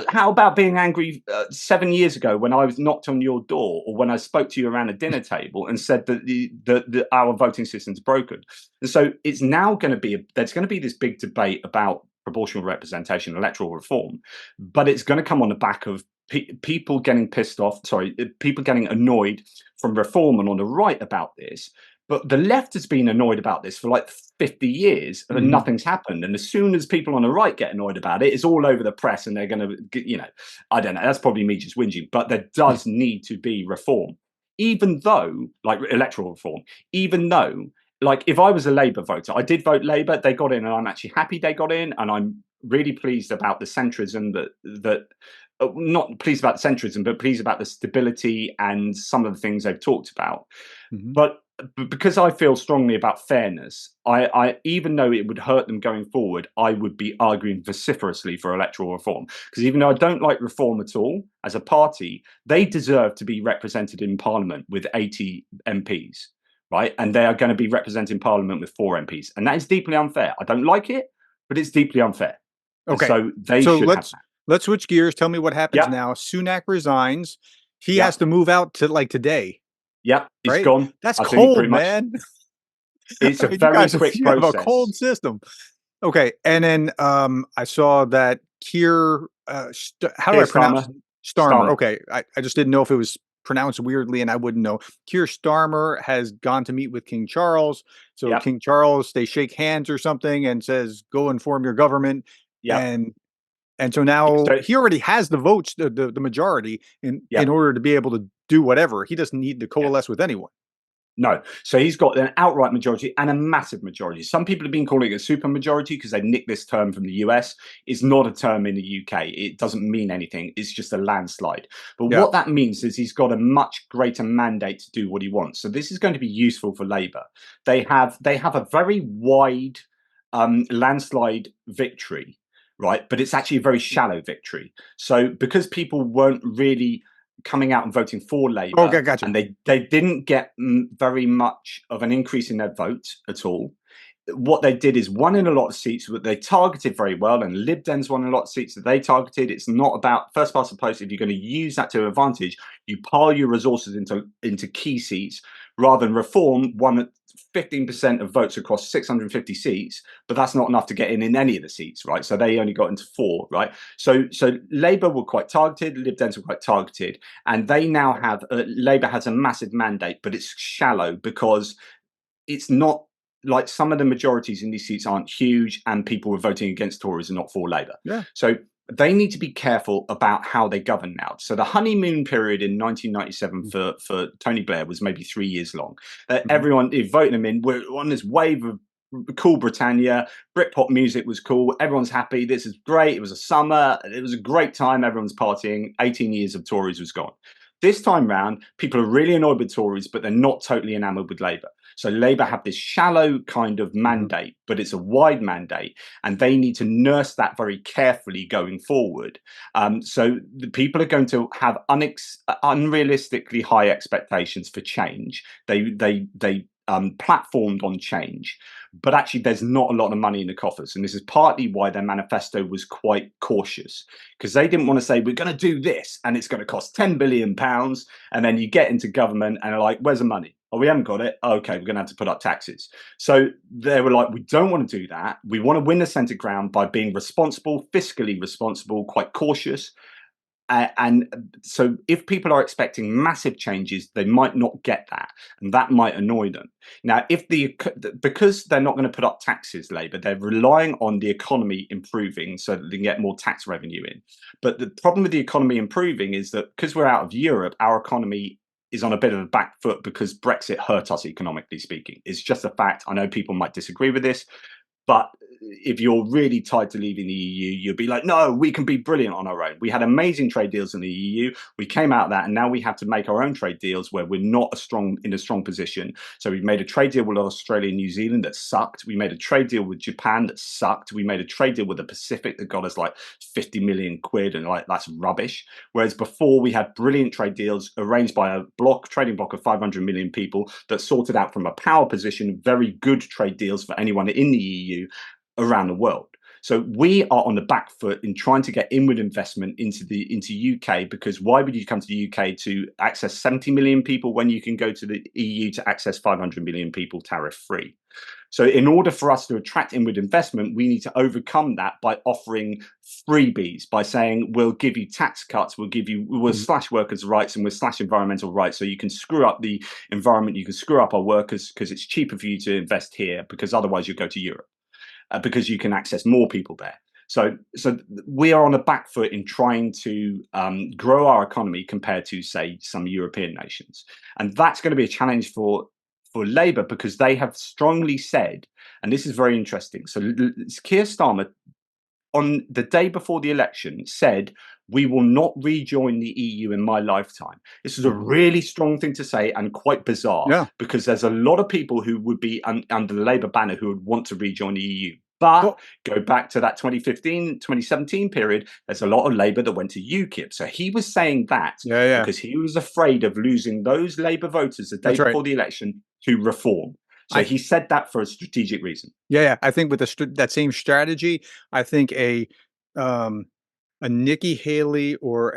How about being angry 7 years ago when I was knocked on your door, or when I spoke to you around a dinner table and said that our voting system's broken? And so it's now going to be there's going to be this big debate about proportional representation, electoral reform, but it's going to come on the back of people getting pissed off. Sorry, people getting annoyed from reform and on the right about this. But the left has been annoyed about this for like 50 years, and Hmm. nothing's happened. And as soon as people on the right get annoyed about it, it's all over the press, and they're going to, I don't know, that's probably me just whinging, but there does need to be reform. Even though, like electoral reform, even though, like if I was a Labour voter, I did vote Labour, they got in, and I'm actually happy they got in, and I'm really pleased about the centrism not pleased about the centrism, but pleased about the stability and some of the things they've talked about. Hmm. But because I feel strongly about fairness, I even though it would hurt them going forward, I would be arguing vociferously for electoral reform. Because even though I don't like reform at all, as a party, they deserve to be represented in Parliament with 80 MPs, right? And they are going to be represented in Parliament with 4 MPs. And that is deeply unfair. I don't like it, but it's deeply unfair. And Okay. so they So should have let's that. let's switch gears. Tell me what happens Yep, now. Sunak resigns. He has yep, to move out to like today, yep. It's right? gone. That's I think cold, pretty much man. it's I a mean, you very guys quick you have a process. cold system. Okay, and then I saw that Keir. How do I Keir pronounce Starmer, Starmer? Starmer. Okay, I just didn't know if it was pronounced weirdly, and I wouldn't know. Keir Starmer has gone to meet with King Charles. So Yep, King Charles, they shake hands or something, and says, "Go and form your government." yep. And so now So he already has the votes, the majority in yep, order to be able to do whatever. He doesn't need to yeah. coalesce with anyone. No. So he's got an outright majority and a massive majority. Some people have been calling it a super majority because they nicked this term from the US. It's not a term in the UK. It doesn't mean anything. It's just a landslide. But Yeah. what that means is he's got a much greater mandate to do what he wants. So this is going to be useful for Labour. They have a very wide landslide victory, right? But it's actually a very shallow victory. So because people weren't really coming out and voting for Okay, Labour, gotcha. and they didn't get very much of an increase in their vote at all. what they did is won in a lot of seats that they targeted very well, and Lib Dems won a lot of seats that they targeted. It's not about first past the post. If you're going to use that to advantage, you pile your resources into key seats rather than Reform won 15% of votes across 650 seats, but that's not enough to get in any of the seats, right? So they only got into 4, right? So Labour were quite targeted, Lib Dems were quite targeted, and they now have Labour has a massive mandate, but it's shallow because it's not like some of the majorities in these seats aren't huge, and people were voting against Tories and not for Labour. Yeah. So they need to be careful about how they govern now. So the honeymoon period in 1997 for Tony Blair was maybe 3 years long. Mhm. Everyone voting him in. We're on this wave of cool Britannia. Britpop music was cool. Everyone's happy. This is great. It was a summer. It was a great time. Everyone's partying. 18 years of Tories was gone. This time round, people are really annoyed with Tories, but they're not totally enamored with Labour. So Labour have this shallow kind of Mhm. mandate, but it's a wide mandate, and they need to nurse that very carefully going forward. So the people are going to have unrealistically high expectations for change. They platformed on change, but actually there's not a lot of money in the coffers, and this is partly why their manifesto was quite cautious, because they didn't want to say we're going to do this and it's going to cost £10 billion, and then you get into government and are like, where's the money? Oh, we haven't got it. Okay, we're going to have to put up taxes. So they were like, we don't want to do that. We want to win the centre ground by being responsible, fiscally responsible, quite cautious. And so if people are expecting massive changes, they might not get that, and that might annoy them. Now, because they're not going to put up taxes, Labour, they're relying on the economy improving so that they can get more tax revenue in. But the problem with the economy improving is that because we're out of Europe, our economy is on a bit of a back foot because Brexit hurt us economically speaking. It's just a fact. I know people might disagree with this, but if you're really tied to leaving the EU, you'll be like, no, we can be brilliant on our own. We had amazing trade deals in the EU. We came out of that, and now we have to make our own trade deals where we're not in a strong position. So we've made a trade deal with Australia and New Zealand that sucked. We made a trade deal with Japan that sucked. We made a trade deal with the Pacific that got us like 50 million quid, and like that's rubbish. Whereas before we had brilliant trade deals arranged by a trading bloc of 500 million people that sorted out from a power position very good trade deals for anyone in the EU around the world. So we are on the back foot in trying to get inward investment into UK, because why would you come to the UK to access 70 million people when you can go to the EU to access 500 million people tariff free? So in order for us to attract inward investment, we need to overcome that by offering freebies, by saying we'll give you tax cuts, we'll Mhm. slash workers' rights, and we'll slash environmental rights, so you can screw up the environment, you can screw up our workers because it's cheaper for you to invest here, because otherwise you go to Europe because you can access more people there. So we are on a back foot in trying to grow our economy compared to, say, some European nations, and that's going to be a challenge for Labour, because they have strongly said, and this is very interesting. So Keir Starmer, on the day before the election, said, we will not rejoin the EU in my lifetime. This is a Mhm. really strong thing to say, and quite bizarre, Yeah. because there's a lot of people who would be under the Labour banner who would want to rejoin the EU. But Well, go back to that 2015, 2017 period, there's a lot of Labour that went to UKIP. So he was saying that yeah, yeah. because he was afraid of losing those Labour voters the day That's right. before the election to Reform. So I he said that for a strategic reason. Yeah, yeah. I think with that same strategy, I think um, a Nikki Haley or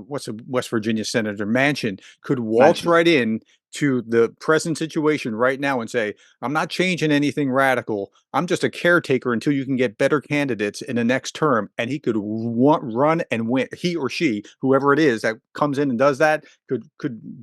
what's a West Virginia Senator Manchin could waltz Mansion. right in to the present situation right now and say, "I'm not changing anything radical. I'm just a caretaker until you can get better candidates in the next term." And he could run and win. He or she, whoever it is that comes in and does that, could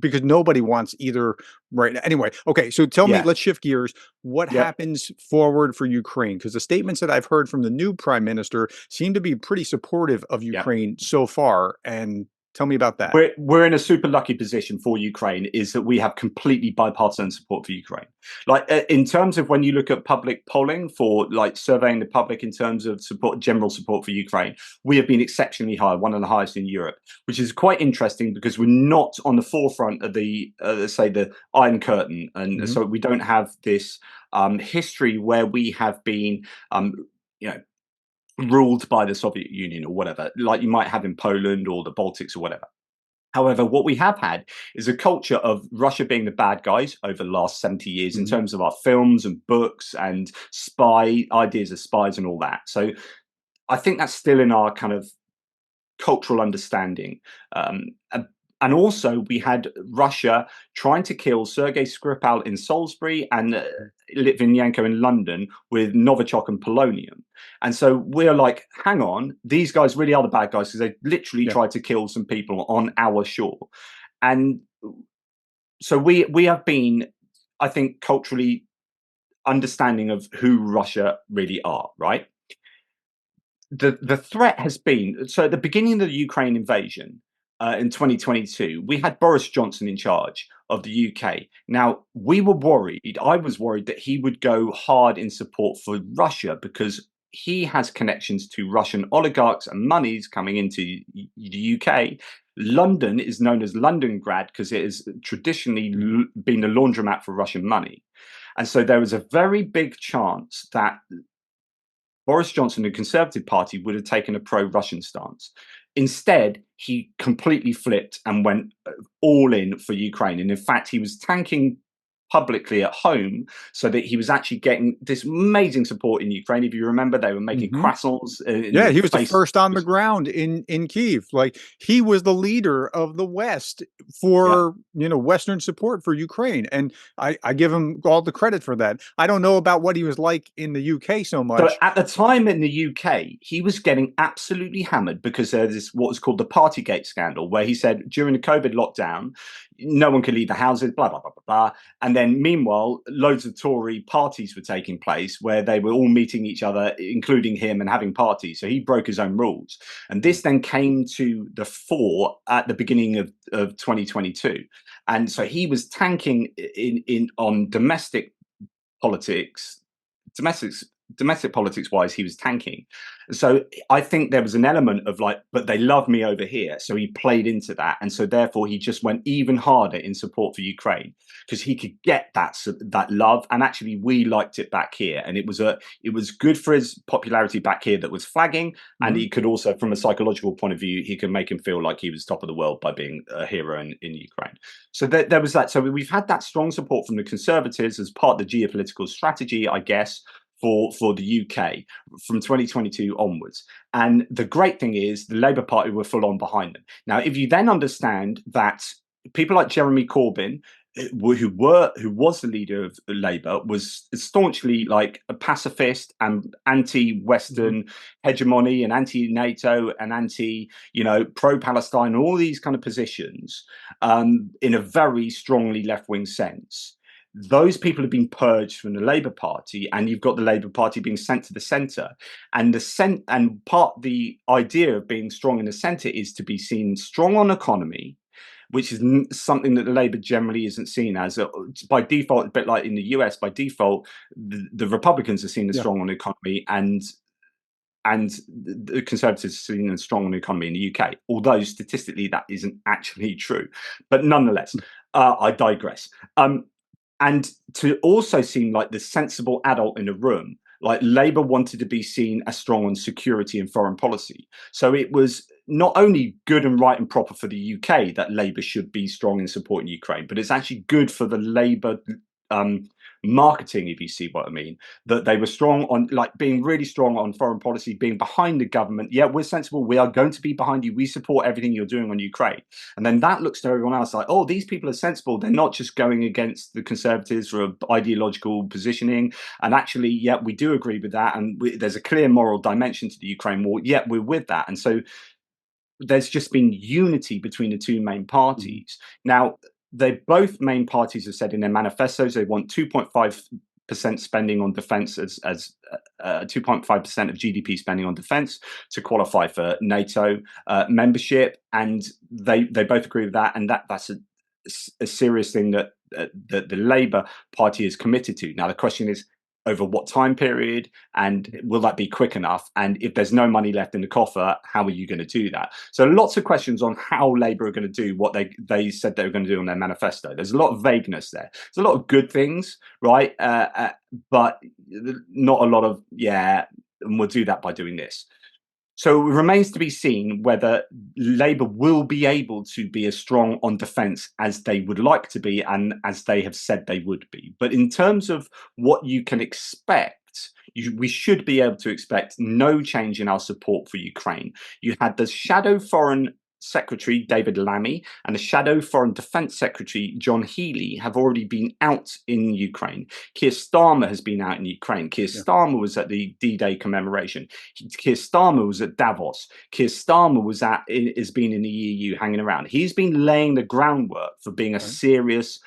because nobody wants either right now. Anyway, okay. So tell me, Yeah. let's shift gears. What Yep. happens forward for Ukraine? Because the statements that I've heard from the new prime minister seem to be pretty supportive of Yep. Ukraine so far. And tell me about that. We're in a super lucky position for Ukraine, is that we have completely bipartisan support for Ukraine. Like in terms of when you look at public polling for like surveying the public in terms of support, general support for Ukraine, we have been exceptionally high, one of the highest in Europe, which is quite interesting because we're not on the forefront of the say the Iron Curtain, and Mhm. so we don't have this history where we have been you know ruled by the Soviet Union or whatever, like you might have in Poland or the Baltics or whatever. However, what we have had is a culture of Russia being the bad guys over the last 70 years in Mhm. terms of our films and books and spy ideas of spies and all that. So I think that's still in our kind of cultural understanding. Um, and also, we had Russia trying to kill Sergei Skripal in Salisbury and Litvinenko in London with Novichok and polonium. And so we're like, hang on, these guys really are the bad guys because they literally Yeah. tried to kill some people on our shore. And so we have been, I think, culturally understanding of who Russia really are, right? The threat has been so at the beginning of the Ukraine invasion in 2022, we had Boris Johnson in charge of the UK. Now we were worried. I was worried that he would go hard in support for Russia because he has connections to Russian oligarchs and monies coming into the UK. London is known as Londongrad because it has traditionally been a laundromat for Russian money. And so there was a very big chance that Boris Johnson and the Conservative Party would have taken a pro-Russian stance. Instead, he completely flipped and went all in for Ukraine. And in fact, he was tanking publicly at home so that he was actually getting this amazing support in Ukraine. If you remember, they were making Mhm. croissants in Yeah, the he was the face. first on the ground in Kiev. Like, he was the leader of the West Yeah. for, Western support for Ukraine, and I give him all the credit for that. I don't know about what he was like in the UK so So much. at the time in the UK, he was getting absolutely hammered because there's this what was called the Partygate scandal, where he said during the COVID lockdown, no one could leave the houses, blah blah blah blah blah. And then meanwhile, loads of Tory parties were taking place where they were all meeting each other, including him, and having parties. So he broke his own rules. And Mm. this then came to the fore at the beginning of 2022. And so he was tanking in on politics domestic domestic politics wise, he was tanking. So I think there was an element of like, but they love me over here. So he played into that. And so therefore he just went even harder in support for Ukraine because he could get that love. And actually we liked it back here. And it was good for his popularity back here that was flagging. And Mhm. he could also, from a psychological point of view, he could make him feel like he was top of the world by being a hero in Ukraine. So there was that. So we've had that strong support from the Conservatives as part of the geopolitical strategy, I guess, for the UK from 2022 onwards. And the great thing is the Labour Party were full on behind them. Now, if you then understand that people like Jeremy Corbyn, who was the leader of Labour, was staunchly like a pacifist and Mhm. anti-Western hegemony and anti-NATO and pro-Palestine, all these kind of positions in a very strongly left-wing sense. Those people have been purged from the Labour Party, and you've got the Labour Party being sent to the centre. And the idea of being strong in the centre is to be seen strong on economy, which is something that the Labour generally isn't seen as. By default, a bit like in the US, by default, the Republicans are seen as Yeah. strong on the economy, and the Conservatives are seen as strong on the economy in the UK. Although statistically that isn't actually true, but nonetheless, I digress. And to also seem like the sensible adult in the room, like Labour wanted to be seen as strong on security and foreign policy. So it was not only good and right and proper for the UK that Labour should be strong in supporting Ukraine, but it's actually good for the Labour marketing, if you see what I mean, that they were strong on, like being really strong on foreign policy, being behind the government. Yeah, we're sensible. We are going to be behind you. We support everything you're doing on Ukraine. And then that looks to everyone else like, oh, these people are sensible. They're not just going against the Conservatives for ideological positioning. And actually, yeah, we do agree with that. And there's a clear moral dimension to the Ukraine war. Yeah, we're with that. And so there's just been unity between the two main Mhm. parties. Now, they both main parties have said in their manifestos they want 2.5% spending on defense as 2.5% of GDP spending on defense to qualify for NATO membership, and they both agree with that, and that's a serious thing that the Labour Party is committed to. Now the question is, over what time period, and will that be quick enough? And if there's no money left in the coffer, how are you going to do that? So lots of questions on how Labour are going to do what they said they were going to do on their manifesto. There's a lot of vagueness there. There's a lot of good things, right? But not a lot of, yeah, and we'll do that by doing this. So it remains to be seen whether Labour will be able to be as strong on defence as they would like to be and as they have said they would be. But in terms of what you can expect, we should be able to expect no change in our support for Ukraine. You had the shadow foreign secretary, David Lammy, and the shadow foreign defence secretary, John Healey, have already been out in Ukraine. Keir Starmer has been out in Ukraine. Keir Yeah. Starmer was at the D-Day commemoration. Keir Starmer was at Davos. Keir Starmer has been in the EU hanging around. He's been laying the groundwork for being a Right. serious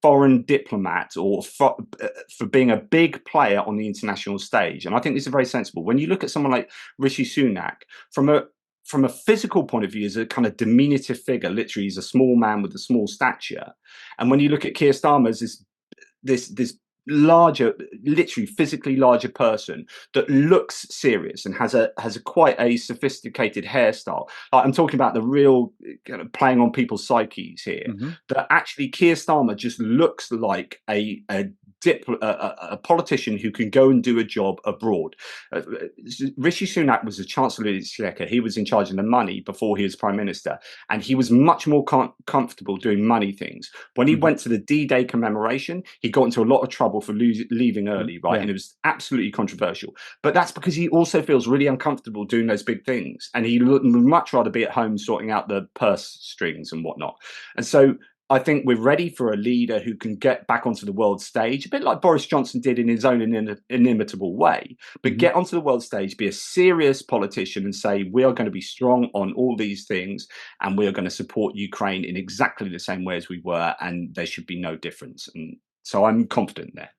foreign diplomat or for being a big player on the international stage. And I think this is very sensible. When you look at someone like Rishi Sunak, from a physical point of view, as a kind of diminutive figure, literally he's a small man with a small stature. And when you look at Keir Starmer as this larger, literally physically larger person that looks serious and has a quite a sophisticated hairstyle. Like, I'm talking about the real kind of playing on people's psyches here. Mm-hmm. That actually Keir Starmer just looks like a politician who can go and do a job abroad. Rishi Sunak was the Chancellor of the Exchequer. He was in charge of the money before he was Prime Minister, and he was much more comfortable doing money things. When he Mm-hmm. went to the D-Day commemoration, he got into a lot of trouble for leaving early, right? Yeah. And it was absolutely controversial. But that's because he also feels really uncomfortable doing those big things, and he would much rather be at home sorting out the purse strings and whatnot. And so I think we're ready for a leader who can get back onto the world stage, a bit like Boris Johnson did in his own inimitable way, but Mm-hmm. get onto the world stage, be a serious politician and say, we are going to be strong on all these things and we are going to support Ukraine in exactly the same way as we were, and there should be no difference. And so I'm confident there.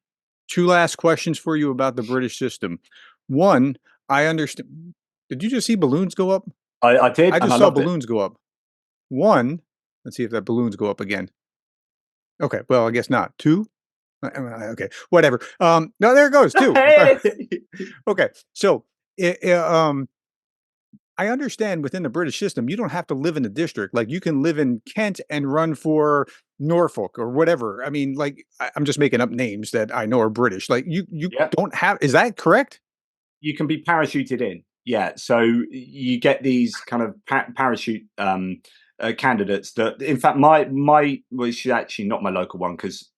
Two last questions for you about the British system. One, I understand. Did you just see balloons go up? I did, I and I just saw loved it. balloons go up. One, let's see if that balloons go up again. Okay, well, I guess not. Two? Okay, whatever. No, there it goes, two. Okay, so I understand within the British system, you don't have to live in a district. Like you can live in Kent and run for Norfolk or whatever. I mean, like I'm just making up names that I know are British. Like you Yeah. don't have. Is that correct? You can be parachuted in. Yeah, so you get these kind of parachute candidates that, in fact, my was actually not my local one because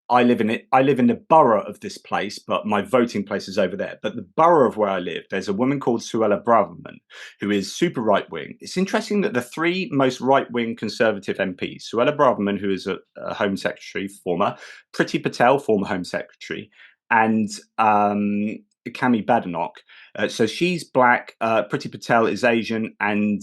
I live in it. I live in the borough of this place, but my voting place is over there. But the borough of where I live, there's a woman called Suella Braverman, who is super right wing. It's interesting that the three most right wing Conservative MPs, Suella Braverman, who is a Home Secretary, former, Priti Patel, former Home Secretary, and Cami Badenoch. So she's black. Priti Patel is Asian, and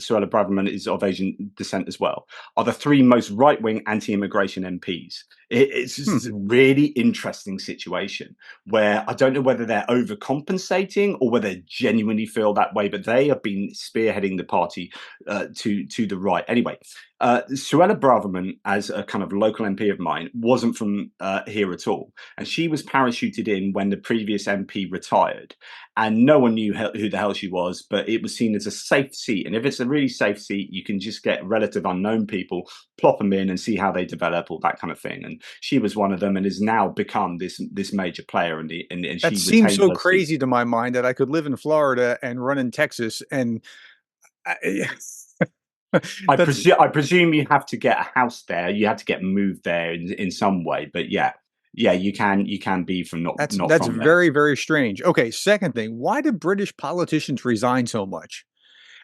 Suella Braverman is of Asian descent as well, are the three most right-wing anti-immigration MPs. It's Hmm. just a really interesting situation where I don't know whether they're overcompensating or whether they genuinely feel that way, but they have been spearheading the party to the right. Anyway, Suella Braverman, as a kind of local MP of mine, wasn't from here at all, and she was parachuted in when the previous MP retired, and no one knew who the hell she was, but it was seen as a safe seat. And if it's a really safe seat, you can just get relative unknown people, plop them in and see how they develop, all that kind of thing. And she was one of them and has now become this major player, and That she seems retained so her seat. crazy to my mind that I could live in Florida and run in Texas, and I, that's I presume you have to get a house there. You have to get moved there in some way. But yeah, yeah, you can be from not that's from there. very very strange. Okay, second thing, why do British politicians resign so much?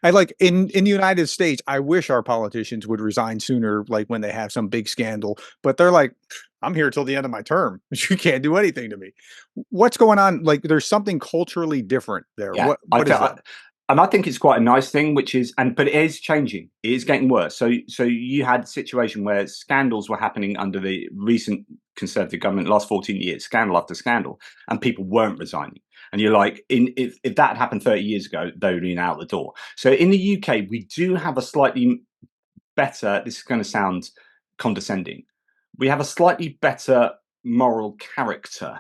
I like in the United States, I wish our politicians would resign sooner, like when they have some big scandal. But they're like, I'm here till the end of my term. You can't do anything to me. What's going on? Like, there's something culturally different there. Yeah, What is that? and I think it's quite a nice thing, which is, but it is changing. It is getting worse. So you had a situation where scandals were happening under the recent Conservative government, last 14 years, scandal after scandal, and people weren't resigning. And you're like, if that had happened 30 years ago, they would have been out the door. So in the UK, we do have a slightly better. This is going to sound condescending. We have a slightly better moral character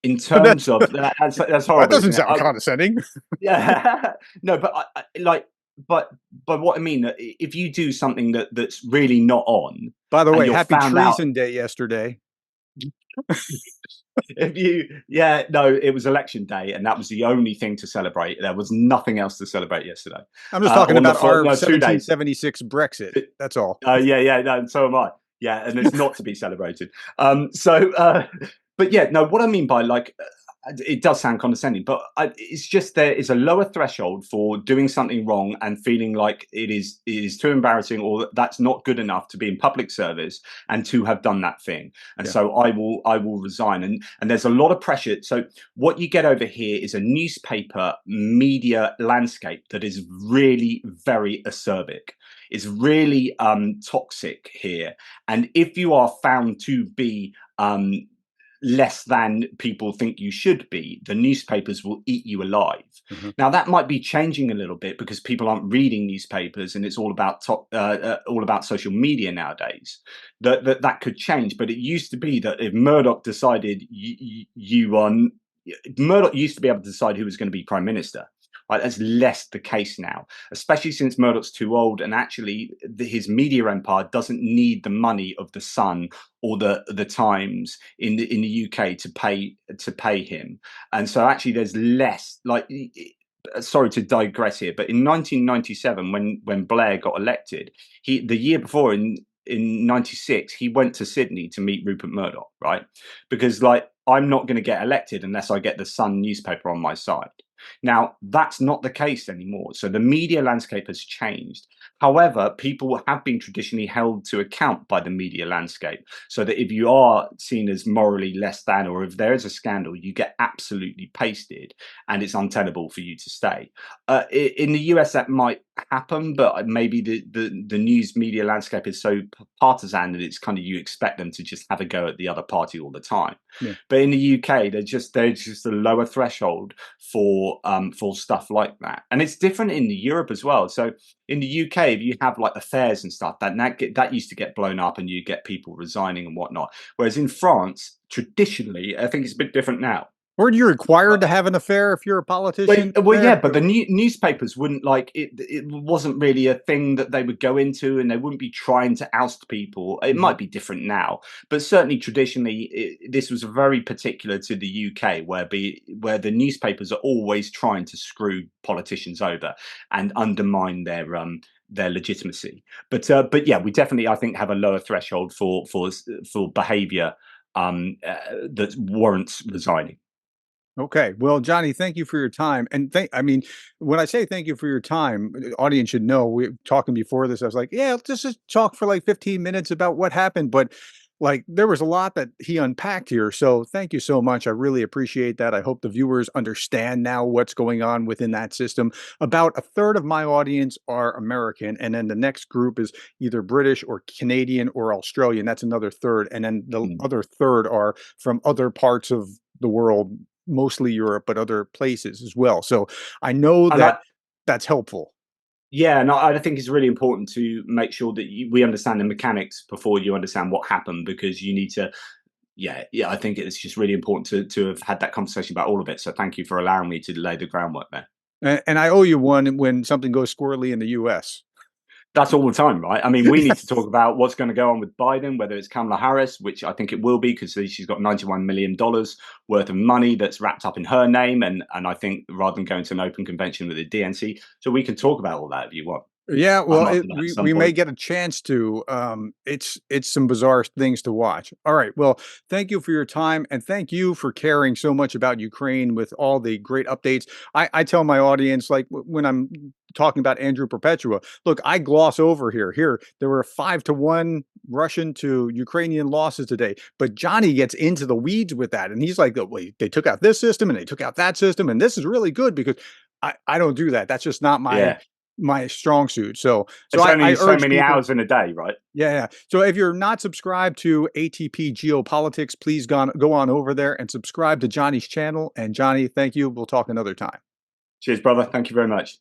in terms That's of that's that horrible, doesn't isn't it? sound condescending. Yeah, no, but like, but what I mean, if you do something that's really not on, By the and way, you're happy found out, Treason Day yesterday. If you, yeah, no, it was election day, and that was the only thing to celebrate. There was nothing else to celebrate yesterday. I'm just talking On the about floor, our no, 2 days. 1776 Brexit. That's all. Yeah, yeah, no, and so am I. Yeah, and it's not to be celebrated. But yeah, no, what I mean by like, it does sound condescending, but it's just there is a lower threshold for doing something wrong and feeling like it is too embarrassing or that's not good enough to be in public service and to have done that thing. And Yeah. so I will resign. And there's a lot of pressure. So what you get over here is a newspaper media landscape that is really very acerbic. Is really toxic here. And if you are found to be less than people think you should be, the newspapers will eat you alive. Mhm. Now that might be changing a little bit because people aren't reading newspapers, and it's all about social media nowadays. That could change, but it used to be that if Murdoch decided Murdoch used to be able to decide who was going to be prime minister. Right, that's less the case now, especially since Murdoch's too old, and actually his media empire doesn't need the money of the Sun or the Times in the UK to pay him. And so actually there's less like, sorry to digress here, but in 1997 when Blair got elected, the year before in 96 he went to Sydney to meet Rupert Murdoch, right? Because like, I'm not going to get elected unless I get the Sun newspaper on my side. Now, that's not the case anymore. So the media landscape has changed. However, people have been traditionally held to account by the media landscape, so that if you are seen as morally less than, or if there is a scandal, you get absolutely pasted and it's untenable for you to stay. In the US, that might happen, but maybe the news media landscape is so partisan that it's kind of, you expect them to just have a go at the other party all the time. Yeah. But in the UK, there's just a lower threshold for stuff like that, and it's different in Europe as well. So in the UK, if you have like affairs and stuff, that used to get blown up, and you get people resigning and whatnot. Whereas in France, traditionally, I think it's a bit different now. Weren't you required to have an affair if you're a politician Well, yeah, there? but the newspapers wouldn't like it. It wasn't really a thing that they would go into, and they wouldn't be trying to oust people. It Mhm. might be different now, but certainly traditionally, this was very particular to the UK, where the newspapers are always trying to screw politicians over and undermine their legitimacy. But yeah, we definitely, I think, have a lower threshold for behaviour that warrants resigning. Okay. Well, Johnny, thank you for your time. And I mean, when I say thank you for your time, the audience should know we were talking before this. I was like, yeah, let's just talk for like 15 minutes about what happened. But like, there was a lot that he unpacked here. So thank you so much. I really appreciate that. I hope the viewers understand now what's going on within that system. About a third of my audience are American. And then the next group is either British or Canadian or Australian. That's another third. And then the Mm. other third are from other parts of the world, mostly Europe, but other places as well. So I know And that I, that's helpful. Yeah, and I think it's really important to make sure that we understand the mechanics before you understand what happened, because you need to. Yeah, yeah, I think it's just really important to have had that conversation about all of it. So thank you for allowing me to lay the groundwork there. And I owe you one when something goes squirrely in the US. That's all the time, right? I mean, we need to talk about what's going to go on with Biden, whether it's Kamala Harris, which I think it will be, because she's got $91 million worth of money that's wrapped up in her name. And I think rather than going to an open convention with the DNC, so we can talk about all that if you want. Yeah, well, I'm up for that at some we may point. get a chance to. It's some bizarre things to watch. All right. Well, thank you for your time, and thank you for caring so much about Ukraine with all the great updates. I tell my audience, like when I'm talking about Andrew Perpetua, look, I gloss over here. Here, there were 5-1 Russian to Ukrainian losses today, but Johnny gets into the weeds with that, and he's like, "Oh, wait, they took out this system and they took out that system, and this is really good," because I don't do that. That's just not Yeah. my strong suit. So It's I only so urge many people. hours in a day, right? Yeah, yeah. So if you're not subscribed to ATP Geopolitics, please go on over there and subscribe to Johnny's channel. And Johnny, thank you. We'll talk another time. Cheers, brother. Thank you very much.